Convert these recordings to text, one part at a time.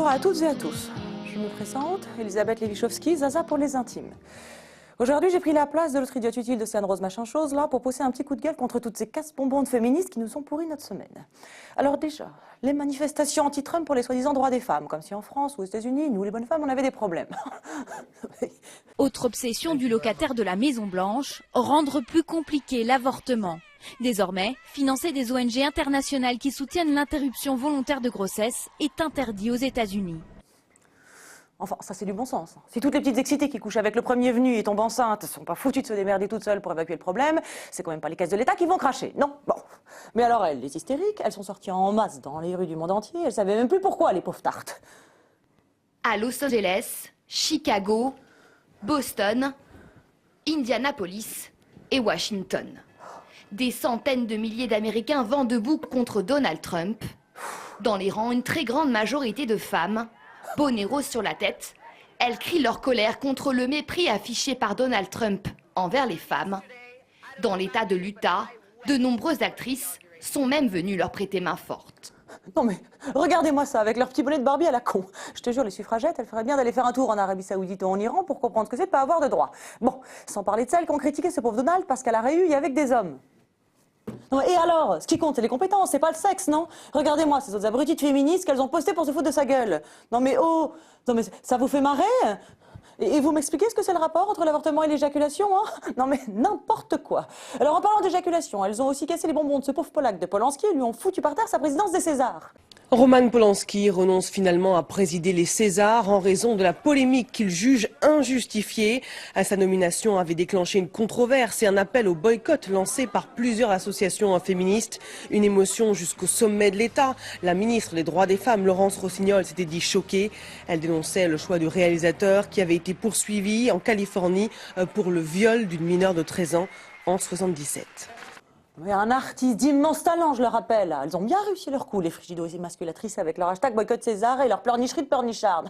à toutes et à tous. Je me présente, Elisabeth Lewichowski, Zaza pour les intimes. Aujourd'hui, j'ai pris la place de l'autre idiote utile de Siane Rose machin chose, là, pour pousser un petit coup de gueule contre toutes ces casse-bonbons de féministes qui nous ont pourri notre semaine. Alors déjà, les manifestations anti-Trump pour les soi-disant droits des femmes, comme si en France ou aux États-Unis, nous les bonnes femmes, on avait des problèmes. Autre obsession du locataire de la Maison Blanche, rendre plus compliqué l'avortement. Désormais, financer des ONG internationales qui soutiennent l'interruption volontaire de grossesse est interdit aux États-Unis. Enfin, ça c'est du bon sens. Si toutes les petites excitées qui couchent avec le premier venu et tombent enceintes sont pas foutues de se démerder toutes seules pour évacuer le problème, c'est quand même pas les caisses de l'État qui vont cracher, non? Bon. Mais alors elles, les hystériques, elles sont sorties en masse dans les rues du monde entier, elles savaient même plus pourquoi, les pauvres tartes. À Los Angeles, Chicago, Boston, Indianapolis et Washington. Des centaines de milliers d'Américains vont debout contre Donald Trump. Dans les rangs, une très grande majorité de femmes, bonnet rose sur la tête. Elles crient leur colère contre le mépris affiché par Donald Trump envers les femmes. Dans l'État de l'Utah, de nombreuses actrices sont même venues leur prêter main forte. Non mais, regardez-moi ça, avec leur petit bonnet de Barbie à la con. Je te jure, les suffragettes, elles feraient bien d'aller faire un tour en Arabie Saoudite ou en Iran pour comprendre ce que c'est de pas avoir de droits. Bon, sans parler de celles qui ont critiqué ce pauvre Donald parce qu'elle a réu avec des hommes. Non, et alors, ce qui compte, c'est les compétences, c'est pas le sexe, non? Regardez-moi ces autres abrutis de féministes qu'elles ont posté pour se foutre de sa gueule. Non mais oh, non mais ça vous fait marrer? Et vous m'expliquez ce que c'est le rapport entre l'avortement et l'éjaculation, hein? Non mais n'importe quoi. Alors en parlant d'éjaculation, elles ont aussi cassé les bonbons de ce pauvre Polak de Polanski et lui ont foutu par terre sa présidence des Césars. Roman Polanski renonce finalement à présider les Césars en raison de la polémique qu'il juge injustifiée. Sa nomination avait déclenché une controverse et un appel au boycott lancé par plusieurs associations féministes. Une émotion jusqu'au sommet de l'État. La ministre des Droits des Femmes, Laurence Rossignol, s'était dit choquée. Elle dénonçait le choix du réalisateur qui avait été poursuivi en Californie pour le viol d'une mineure de 13 ans en 1977. Mais un artiste d'immense talent, je le rappelle. Elles ont bien réussi leur coup, les frigido-émasculatrices, avec leur hashtag boycott César et leur pleurnicherie de pleurnicharde.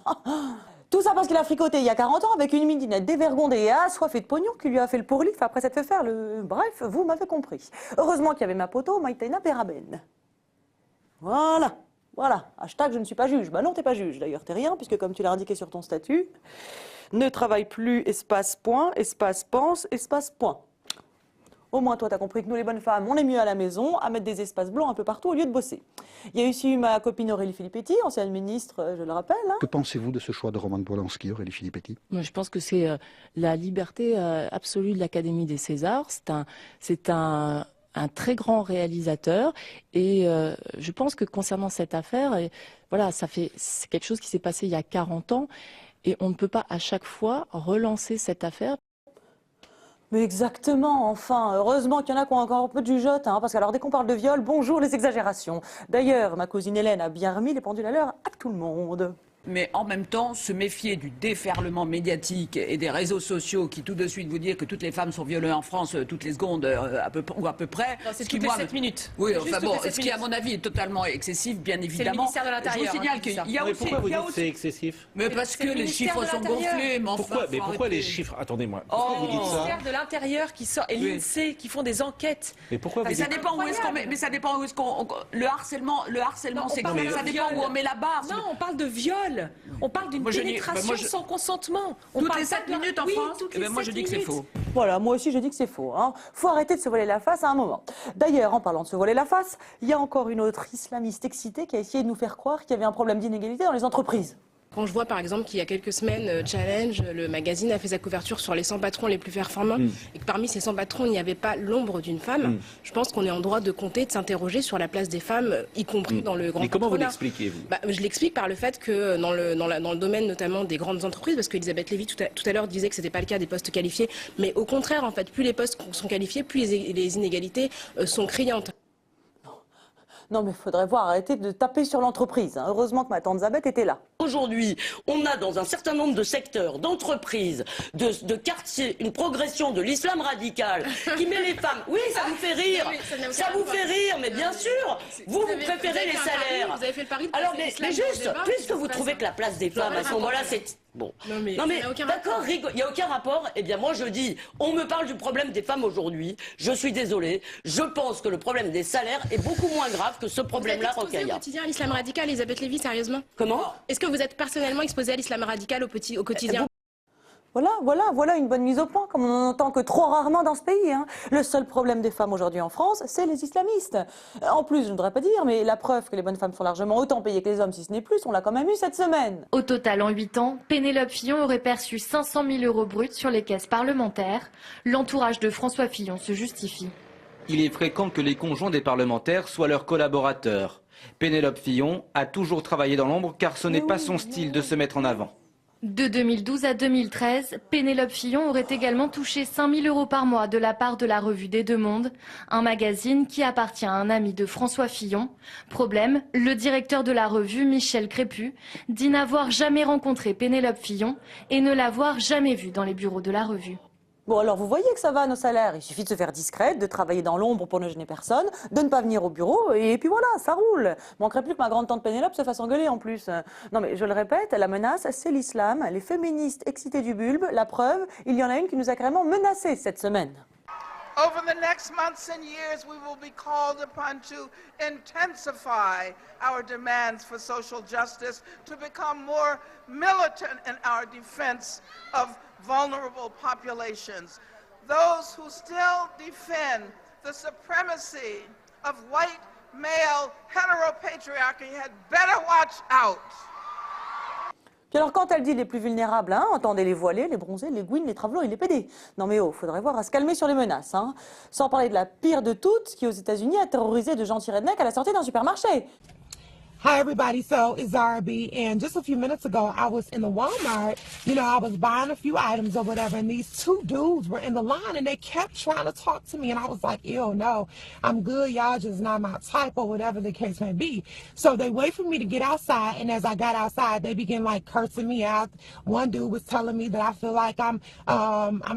Tout ça parce qu'il a fricoté il y a 40 ans avec une midinette dévergondée et assoiffée de pognon qui lui a fait le pourlif après s'être fait faire le... Bref, vous m'avez compris. Heureusement qu'il y avait ma poteau, Maïtena Peraben. Voilà, voilà. Hashtag je ne suis pas juge. Bah non, t'es pas juge. D'ailleurs, t'es rien, puisque comme tu l'as indiqué sur ton statut, ne travaille plus, espace, point, espace, pense, espace, point. Au moins, toi, t'as compris que nous, les bonnes femmes, on est mieux à la maison, à mettre des espaces blancs un peu partout au lieu de bosser. Il y a aussi ma copine Aurélie Filippetti, ancienne ministre, je le rappelle. Hein. Que pensez-vous de ce choix de Roman Polanski, Aurélie Filippetti? Moi, je pense que c'est la liberté absolue de l'Académie des Césars. C'est un très grand réalisateur et je pense que concernant cette affaire, voilà, c'est quelque chose qui s'est passé il y a 40 ans et on ne peut pas à chaque fois relancer cette affaire. Mais exactement, enfin, heureusement qu'il y en a qui ont encore un peu de jugeote, hein, parce que alors dès qu'on parle de viol, bonjour les exagérations. D'ailleurs, ma cousine Hélène a bien remis les pendules à l'heure à tout le monde. Mais en même temps, se méfier du déferlement médiatique et des réseaux sociaux qui tout de suite vous disent que toutes les femmes sont violées en France toutes les secondes à peu près. C'est toutes les 7 minutes. Oui, enfin bon, ce qui à mon avis est totalement excessif, bien évidemment. C'est le ministère de l'Intérieur. Je vous signale qu'il y a aussi... Pourquoi vous dites que c'est excessif? Mais parce que les chiffres sont gonflés. Mais pourquoi les chiffres? Attendez-moi. C'est le ministère de l'Intérieur qui sort et l'INSEE qui font des enquêtes. Mais pourquoi vous dites... Ça dépend où est-ce qu'on met. Mais ça dépend où est-ce qu'on... Le harcèlement, c'est ça dépend où on met la barre. Non, on parle de viol. On parle d'une pénétration sans consentement. Toutes les 7 minutes en France, moi je dis que c'est faux. Voilà, moi aussi je dis que c'est faux. Hein. Faut arrêter de se voiler la face à un moment. D'ailleurs, en parlant de se voiler la face, il y a encore une autre islamiste excitée qui a essayé de nous faire croire qu'il y avait un problème d'inégalité dans les entreprises. Quand je vois par exemple qu'il y a quelques semaines, Challenge, le magazine, a fait sa couverture sur les 100 patrons les plus performants et que parmi ces 100 patrons, il n'y avait pas l'ombre d'une femme, je pense qu'on est en droit de compter, de s'interroger sur la place des femmes, y compris dans le grand patronat. Mais comment vous l'expliquez, vous? Je l'explique par le fait que dans le domaine notamment des grandes entreprises, parce qu'Elisabeth Lévy tout à l'heure disait que ce n'était pas le cas des postes qualifiés, mais au contraire, en fait, plus les postes sont qualifiés, plus les inégalités sont criantes. Non mais il faudrait arrêter de taper sur l'entreprise. Hein. Heureusement que ma tante Zabeth était là. Aujourd'hui, on a dans un certain nombre de secteurs, d'entreprises, de quartiers, une progression de l'islam radical qui met les femmes... Oui, ça vous fait rire. Ça vous fait rire, mais bien sûr. Vous préférez les salaires. Vous avez fait le pari. Alors, mais juste, puisque vous trouvez que la place des femmes, à ce moment-là, c'est... Bon. Non mais d'accord, il n'y a aucun rapport. Eh bien moi je dis, on me parle du problème des femmes aujourd'hui. Je suis désolée. Je pense que le problème des salaires est beaucoup moins grave que ce problème-là, Rokhaya. Vous êtes exposée au quotidien à l'islam radical, Elisabeth Lévy, sérieusement? Comment? Est-ce que vous êtes personnellement exposée à l'islam radical au quotidien? Voilà une bonne mise au point, comme on n'en entend que trop rarement dans ce pays. Hein. Le seul problème des femmes aujourd'hui en France, c'est les islamistes. En plus, je ne voudrais pas dire, mais la preuve que les bonnes femmes sont largement autant payées que les hommes, si ce n'est plus, on l'a quand même eu cette semaine. Au total, en 8 ans, Pénélope Fillon aurait perçu 500 000 € bruts sur les caisses parlementaires. L'entourage de François Fillon se justifie. Il est fréquent que les conjoints des parlementaires soient leurs collaborateurs. Pénélope Fillon a toujours travaillé dans l'ombre car ce n'est pas son style de se mettre en avant. De 2012 à 2013, Pénélope Fillon aurait également touché 5 000 € par mois de la part de la revue des Deux Mondes, un magazine qui appartient à un ami de François Fillon. Problème, le directeur de la revue, Michel Crépu, dit n'avoir jamais rencontré Pénélope Fillon et ne l'avoir jamais vue dans les bureaux de la revue. Bon, alors vous voyez que ça va, nos salaires. Il suffit de se faire discrète, de travailler dans l'ombre pour ne gêner personne, de ne pas venir au bureau, et puis voilà, ça roule. Manquerait plus que ma grande-tante Pénélope se fasse engueuler en plus. Non mais je le répète, la menace, c'est l'islam, les féministes excitées du bulbe. La preuve, il y en a une qui nous a carrément menacés cette semaine. Over the next months and years, we will be called upon to intensify our demands for social justice, to become more militant in our defense of vulnerable populations. Those who still defend the supremacy of white male heteropatriarchy had better watch out. Puis alors quand elle dit les plus vulnérables, hein, entendez les voilés, les bronzés, les gouines, les travelots et les pédés. Non mais oh, faudrait voir à se calmer sur les menaces. Hein. Sans parler de la pire de toutes, qui aux États-Unis a terrorisé de gentils rednecks à la sortie d'un supermarché. Hi everybody, so it's Zara B, and just a few minutes ago I was in the Walmart, I was buying a few items or whatever, and these two dudes were in the line and they kept trying to talk to me, and I was like, ew, no, I'm good, y'all just not my type or whatever the case may be. So they wait for me to get outside, and as I got outside, they began like cursing me out. One dude was telling me that I feel like I'm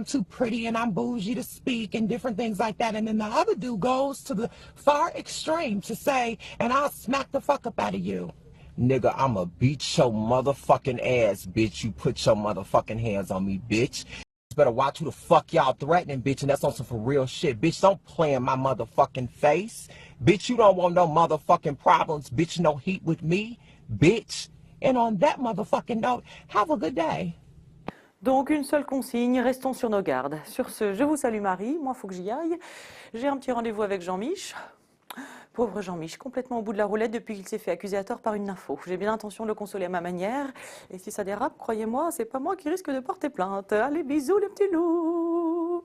too pretty and I'm bougie to speak and different things like that, and then the other dude goes to the far extreme to say, and I'll smack the fuck up out of you. Nigga, I'ma beat your motherfucking ass, bitch. You put your motherfucking hands on me, bitch. You better watch who the fuck y'all threatening, bitch, and that's on some for real shit. Bitch, don't play in my motherfucking face. Bitch, you don't want no motherfucking problems. Bitch, no heat with me, bitch. And on that motherfucking note, have a good day. Donc une seule consigne, restons sur nos gardes. Sur ce, je vous salue Marie, moi faut que j'y aille. J'ai un petit rendez-vous avec Jean-Mich. Pauvre Jean-Mich, complètement au bout de la roulette depuis qu'il s'est fait accuser à tort par une nympho. J'ai bien l'intention de le consoler à ma manière. Et si ça dérape, croyez-moi, c'est pas moi qui risque de porter plainte. Allez, bisous les petits loups.